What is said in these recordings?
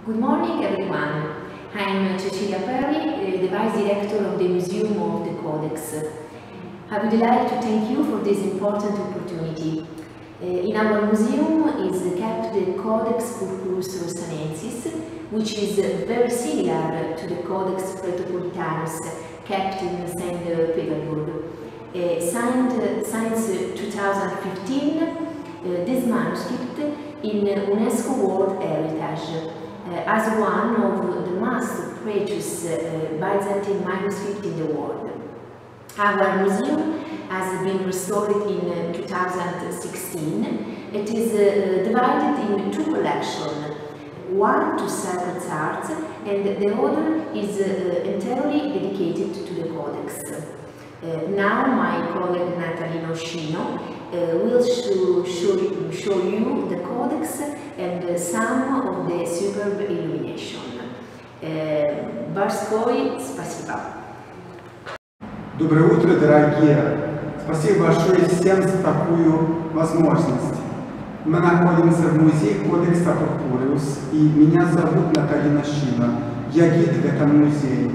Good morning, everyone. I'm Cecilia Perri, the Vice Director of the Museum of the Codex. I would like to thank you for this important opportunity. In our museum is kept the Codex Purpuresu Rossanensis, which is very similar to the Codex Purpuresu kept in St. Petersburg. Since 2015, this manuscript in UNESCO World Heritage as one of the most precious Byzantine manuscripts in the world. Our museum has been restored in 2016. It is divided in two collections, one to sacred arts and the other is entirely dedicated to the Codex. Now my colleague Natalie Noscino will show you the Codex and some of the superb illumination. Большое спасибо. Доброе утро, дорогие! Спасибо большое всем за такую возможность. Мы находимся в музее Кодекса Пурпуреус, и меня зовут Наталья Noscino. Я гид в этом музее.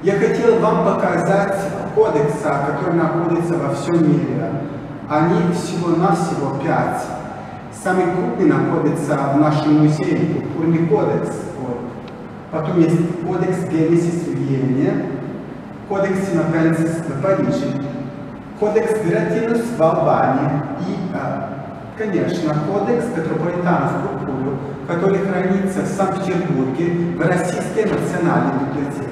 Я хотел вам показать кодекса, которые находятся во всем мире. Они всего-навсего 5. Самый крупный находится в нашем музее, Пурпурный кодекс. Потом есть Кодекс Генесис в Вене, Кодекс Синопенсис в Париже, Кодекс Гратинус в Албании и, конечно, Кодекс Петрополитанус Пурпуру, который хранится в Санкт-Петербурге в Российской национальной библиотеке.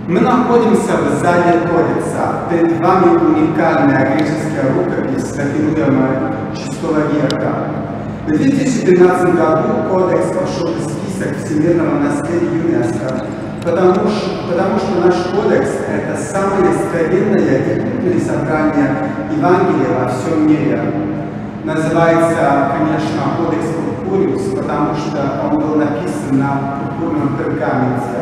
Мы находимся в зале Кодекса. Перед вами уникальная греческая рукопись, датируемая VI века. В 2012 году Кодекс вошел в список Всемирного наследия ЮНЕСКО, потому что наш Кодекс – это самое старинное и крупное собрание Евангелия во всем мире. Называется, конечно, Кодекс Пурпуреус, потому что он был написан на пурпурном пергаменте.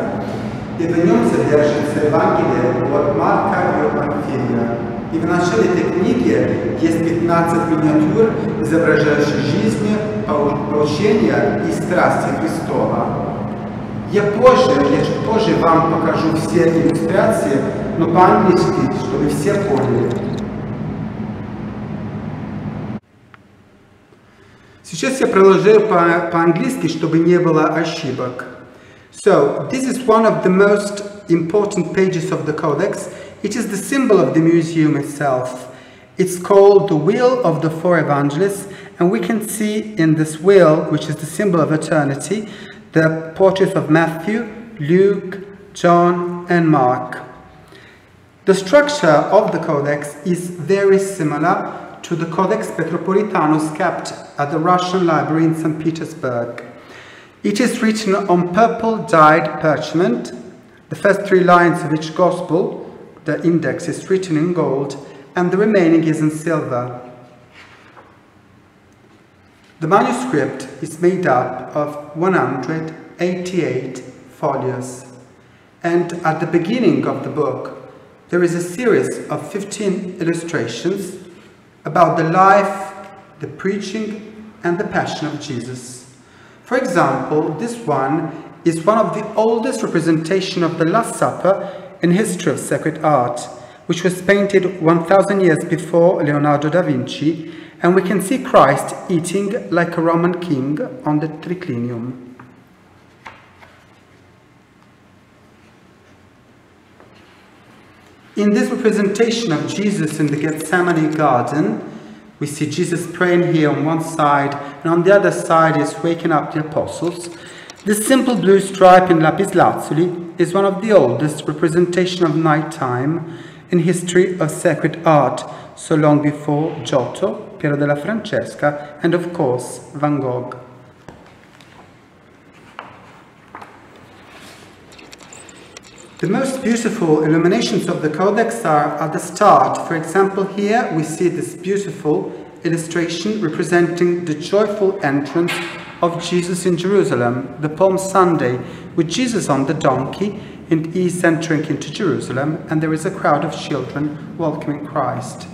И в нем содержится Евангелие от Марка и от Матфея. И в начале этой книги есть 15 миниатюр, изображающих жизнь, поучения и страсти Христова. Я чуть позже вам покажу все иллюстрации, но по-английски, чтобы все поняли. Сейчас я продолжаю по-английски, чтобы не было ошибок. So, this is one of the most important pages of the Codex. It is the symbol of the museum itself. It's called the Wheel of the Four Evangelists, and we can see in this wheel, which is the symbol of eternity, the portraits of Matthew, Luke, John, and Mark. The structure of the Codex is very similar to the Codex Petropolitanus kept at the Russian Library in St. Petersburg. It is written on purple dyed parchment. The first 3 lines of each Gospel, the index, is written in gold, and the remaining is in silver. The manuscript is made up of 188 folios, and at the beginning of the book there is a series of 15 illustrations about the life, the preaching, and the passion of Jesus. For example, this one is one of the oldest representations of the Last Supper in history of sacred art, which was painted 1000 years before Leonardo da Vinci, and we can see Christ eating like a Roman king on the triclinium. In this representation of Jesus in the Gethsemane garden, we see Jesus praying here on one side, and on the other side is waking up the apostles. This simple blue stripe in lapis lazuli is one of the oldest representations of nighttime in history of sacred art, so long before Giotto, Piero della Francesca, and of course Van Gogh. The most beautiful illuminations of the Codex are at the start. For example, here we see this beautiful illustration representing the joyful entrance of Jesus in Jerusalem, the Palm Sunday, with Jesus on the donkey, and he is entering into Jerusalem, and there is a crowd of children welcoming Christ.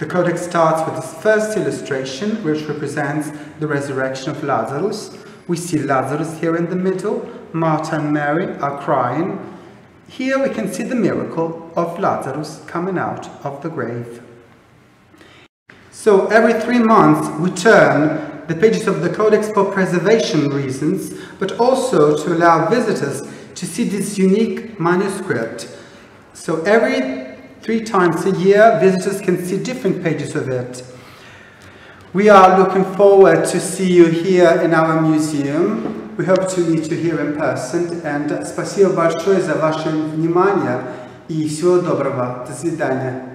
The Codex starts with this first illustration, which represents the resurrection of Lazarus. We see Lazarus here in the middle. Martha and Mary are crying. Here we can see the miracle of Lazarus coming out of the grave. So every 3 months we turn the pages of the Codex for preservation reasons, but also to allow visitors to see this unique manuscript. So every 3 times a year, visitors can see different pages of it. We are looking forward to see you here in our museum. We hope to meet you here in person. And спасибо большое за ваше внимание и всего доброго. До свидания.